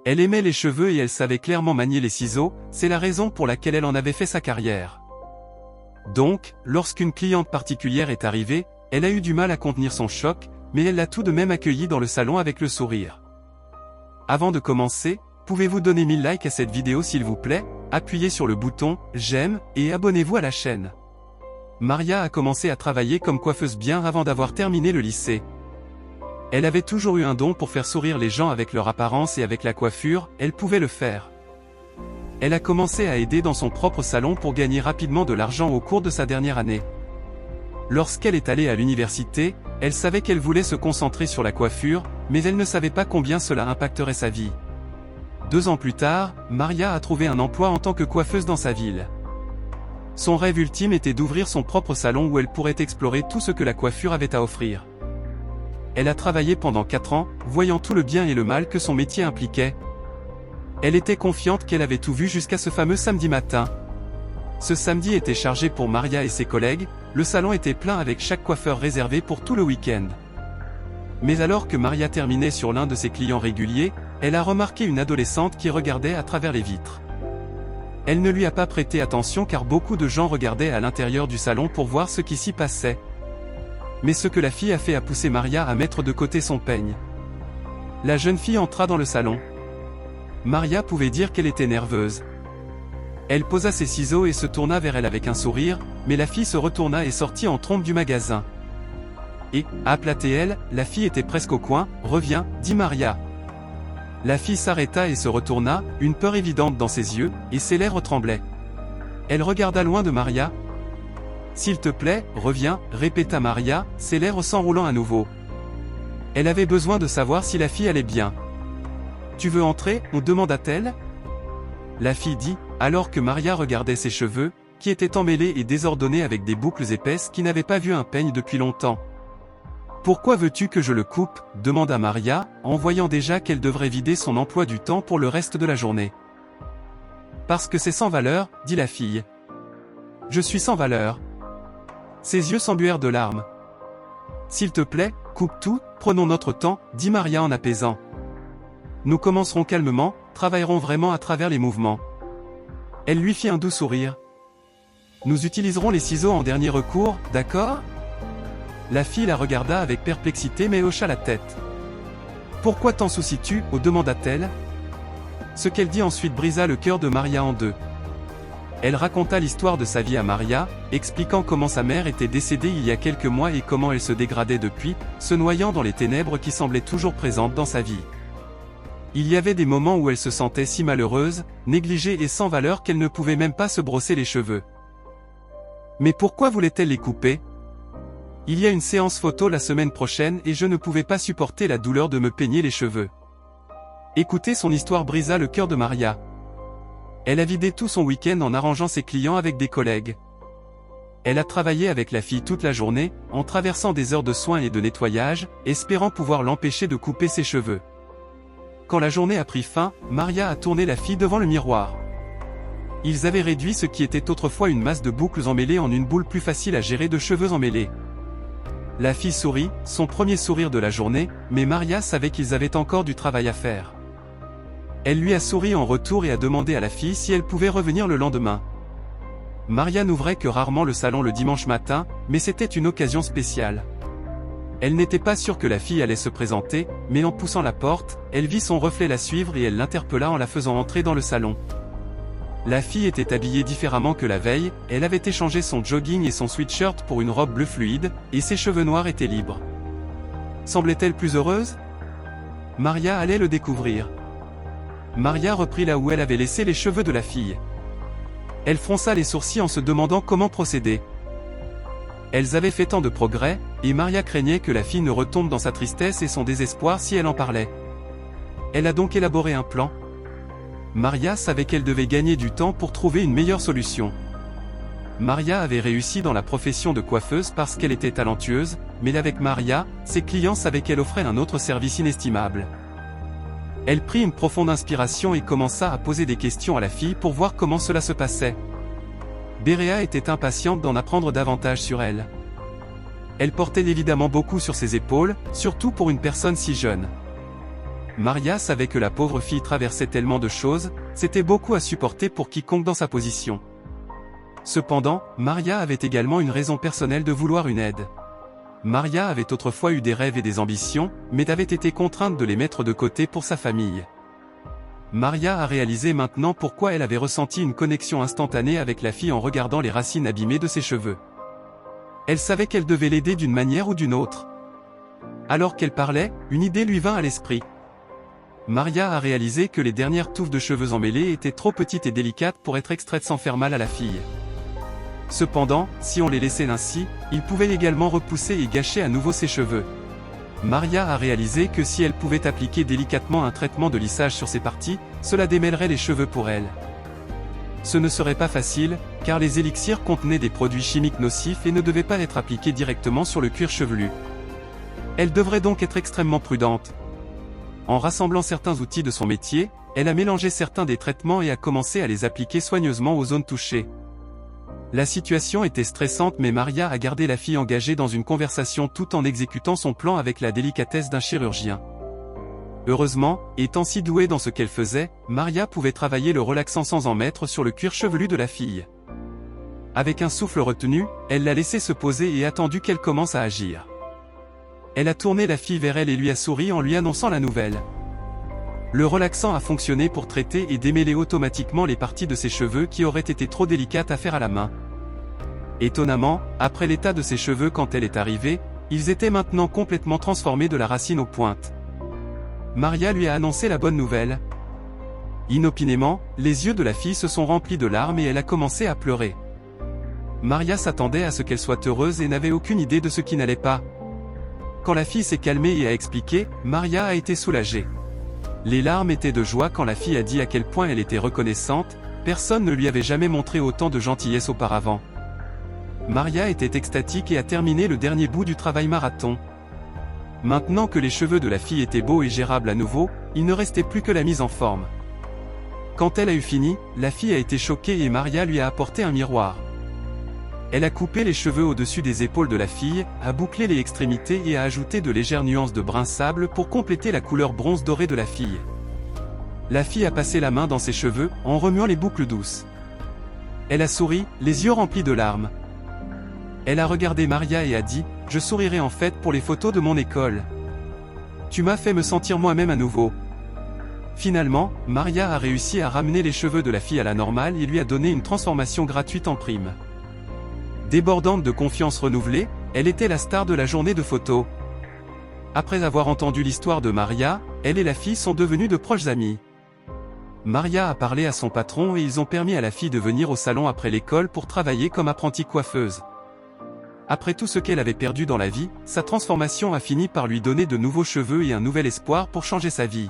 Elle aimait les cheveux et elle savait clairement manier les ciseaux, c'est la raison pour laquelle elle en avait fait sa carrière. Donc, lorsqu'une cliente particulière est arrivée, elle a eu du mal à contenir son choc, mais elle l'a tout de même accueillie dans le salon avec le sourire. Avant de commencer, pouvez-vous donner 1000 likes à cette vidéo s'il vous plaît, appuyez sur le bouton « J'aime » et abonnez-vous à la chaîne. Maria a commencé à travailler comme coiffeuse bien avant d'avoir terminé le lycée. Elle avait toujours eu un don pour faire sourire les gens avec leur apparence et avec la coiffure, elle pouvait le faire. Elle a commencé à aider dans son propre salon pour gagner rapidement de l'argent au cours de sa dernière année. Lorsqu'elle est allée à l'université, elle savait qu'elle voulait se concentrer sur la coiffure, mais elle ne savait pas combien cela impacterait sa vie. 2 ans plus tard, Maria a trouvé un emploi en tant que coiffeuse dans sa ville. Son rêve ultime était d'ouvrir son propre salon où elle pourrait explorer tout ce que la coiffure avait à offrir. Elle a travaillé pendant 4 ans, voyant tout le bien et le mal que son métier impliquait. Elle était confiante qu'elle avait tout vu jusqu'à ce fameux samedi matin. Ce samedi était chargé pour Maria et ses collègues, le salon était plein avec chaque coiffeur réservé pour tout le week-end. Mais alors que Maria terminait sur l'un de ses clients réguliers, elle a remarqué une adolescente qui regardait à travers les vitres. Elle ne lui a pas prêté attention car beaucoup de gens regardaient à l'intérieur du salon pour voir ce qui s'y passait. Mais ce que la fille a fait a poussé Maria à mettre de côté son peigne. La jeune fille entra dans le salon. Maria pouvait dire qu'elle était nerveuse. Elle posa ses ciseaux et se tourna vers elle avec un sourire, mais la fille se retourna et sortit en trompe du magasin. Et, appelait-elle, la fille était presque au coin, « Reviens », dit Maria. La fille s'arrêta et se retourna, une peur évidente dans ses yeux, et ses lèvres tremblaient. Elle regarda loin de Maria. « S'il te plaît, reviens », répéta Maria, ses lèvres s'enroulant à nouveau. Elle avait besoin de savoir si la fille allait bien. « Tu veux entrer ?» demanda-t-elle. La fille dit, alors que Maria regardait ses cheveux, qui étaient emmêlés et désordonnés avec des boucles épaisses qui n'avaient pas vu un peigne depuis longtemps. « Pourquoi veux-tu que je le coupe ?» demanda Maria, en voyant déjà qu'elle devrait vider son emploi du temps pour le reste de la journée. « Parce que c'est sans valeur, dit la fille. « Je suis sans valeur. » Ses yeux s'embuèrent de larmes. « S'il te plaît, coupe tout, prenons notre temps, dit Maria en apaisant. Nous commencerons calmement, travaillerons vraiment à travers les mouvements. Elle lui fit un doux sourire. Nous utiliserons les ciseaux en dernier recours, d'accord ? La fille la regarda avec perplexité mais hocha la tête. Pourquoi t'en soucies-tu ? demanda-t-elle. Ce qu'elle dit ensuite brisa le cœur de Maria en deux. Elle raconta l'histoire de sa vie à Maria, expliquant comment sa mère était décédée il y a quelques mois et comment elle se dégradait depuis, se noyant dans les ténèbres qui semblaient toujours présentes dans sa vie. Il y avait des moments où elle se sentait si malheureuse, négligée et sans valeur qu'elle ne pouvait même pas se brosser les cheveux. Mais pourquoi voulait-elle les couper ? Il y a une séance photo la semaine prochaine et je ne pouvais pas supporter la douleur de me peigner les cheveux. Écouter son histoire brisa le cœur de Maria. Elle a vidé tout son week-end en arrangeant ses clients avec des collègues. Elle a travaillé avec la fille toute la journée, en traversant des heures de soins et de nettoyage, espérant pouvoir l'empêcher de couper ses cheveux. Quand la journée a pris fin, Maria a tourné la fille devant le miroir. Ils avaient réduit ce qui était autrefois une masse de boucles emmêlées en une boule plus facile à gérer de cheveux emmêlés. La fille sourit, son premier sourire de la journée, mais Maria savait qu'ils avaient encore du travail à faire. Elle lui a souri en retour et a demandé à la fille si elle pouvait revenir le lendemain. Maria n'ouvrait que rarement le salon le dimanche matin, mais c'était une occasion spéciale. Elle n'était pas sûre que la fille allait se présenter, mais en poussant la porte, elle vit son reflet la suivre et elle l'interpella en la faisant entrer dans le salon. La fille était habillée différemment que la veille, elle avait échangé son jogging et son sweatshirt pour une robe bleue fluide, et ses cheveux noirs étaient libres. Semblait-elle plus heureuse ? Maria allait le découvrir. Maria reprit là où elle avait laissé les cheveux de la fille. Elle fronça les sourcils en se demandant comment procéder. Elles avaient fait tant de progrès, et Maria craignait que la fille ne retombe dans sa tristesse et son désespoir si elle en parlait. Elle a donc élaboré un plan. Maria savait qu'elle devait gagner du temps pour trouver une meilleure solution. Maria avait réussi dans la profession de coiffeuse parce qu'elle était talentueuse, mais avec Maria, ses clients savaient qu'elle offrait un autre service inestimable. Elle prit une profonde inspiration et commença à poser des questions à la fille pour voir comment cela se passait. Béréa était impatiente d'en apprendre davantage sur elle. Elle portait évidemment beaucoup sur ses épaules, surtout pour une personne si jeune. Maria savait que la pauvre fille traversait tellement de choses, c'était beaucoup à supporter pour quiconque dans sa position. Cependant, Maria avait également une raison personnelle de vouloir une aide. Maria avait autrefois eu des rêves et des ambitions, mais avait été contrainte de les mettre de côté pour sa famille. Maria a réalisé maintenant pourquoi elle avait ressenti une connexion instantanée avec la fille en regardant les racines abîmées de ses cheveux. Elle savait qu'elle devait l'aider d'une manière ou d'une autre. Alors qu'elle parlait, une idée lui vint à l'esprit. Maria a réalisé que les dernières touffes de cheveux emmêlés étaient trop petites et délicates pour être extraites sans faire mal à la fille. Cependant, si on les laissait ainsi, ils pouvaient également repousser et gâcher à nouveau ses cheveux. Maria a réalisé que si elle pouvait appliquer délicatement un traitement de lissage sur ces parties, cela démêlerait les cheveux pour elle. Ce ne serait pas facile, car les élixirs contenaient des produits chimiques nocifs et ne devaient pas être appliqués directement sur le cuir chevelu. Elle devrait donc être extrêmement prudente. En rassemblant certains outils de son métier, elle a mélangé certains des traitements et a commencé à les appliquer soigneusement aux zones touchées. La situation était stressante mais Maria a gardé la fille engagée dans une conversation tout en exécutant son plan avec la délicatesse d'un chirurgien. Heureusement, étant si douée dans ce qu'elle faisait, Maria pouvait travailler le relaxant sans en mettre sur le cuir chevelu de la fille. Avec un souffle retenu, elle l'a laissé se poser et attendu qu'elle commence à agir. Elle a tourné la fille vers elle et lui a souri en lui annonçant la nouvelle. Le relaxant a fonctionné pour traiter et démêler automatiquement les parties de ses cheveux qui auraient été trop délicates à faire à la main. Étonnamment, après l'état de ses cheveux quand elle est arrivée, ils étaient maintenant complètement transformés de la racine aux pointes. Maria lui a annoncé la bonne nouvelle. Inopinément, les yeux de la fille se sont remplis de larmes et elle a commencé à pleurer. Maria s'attendait à ce qu'elle soit heureuse et n'avait aucune idée de ce qui n'allait pas. Quand la fille s'est calmée et a expliqué, Maria a été soulagée. Les larmes étaient de joie quand la fille a dit à quel point elle était reconnaissante, personne ne lui avait jamais montré autant de gentillesse auparavant. Maria était extatique et a terminé le dernier bout du travail marathon. Maintenant que les cheveux de la fille étaient beaux et gérables à nouveau, il ne restait plus que la mise en forme. Quand elle a eu fini, la fille a été choquée et Maria lui a apporté un miroir. Elle a coupé les cheveux au-dessus des épaules de la fille, a bouclé les extrémités et a ajouté de légères nuances de brun sable pour compléter la couleur bronze dorée de la fille. La fille a passé la main dans ses cheveux, en remuant les boucles douces. Elle a souri, les yeux remplis de larmes. Elle a regardé Maria et a dit « Je sourirai en fait pour les photos de mon école. Tu m'as fait me sentir moi-même à nouveau. » Finalement, Maria a réussi à ramener les cheveux de la fille à la normale et lui a donné une transformation gratuite en prime. Débordante de confiance renouvelée, elle était la star de la journée de photos. Après avoir entendu l'histoire de Maria, elle et la fille sont devenues de proches amies. Maria a parlé à son patron et ils ont permis à la fille de venir au salon après l'école pour travailler comme apprentie coiffeuse. Après tout ce qu'elle avait perdu dans la vie, sa transformation a fini par lui donner de nouveaux cheveux et un nouvel espoir pour changer sa vie.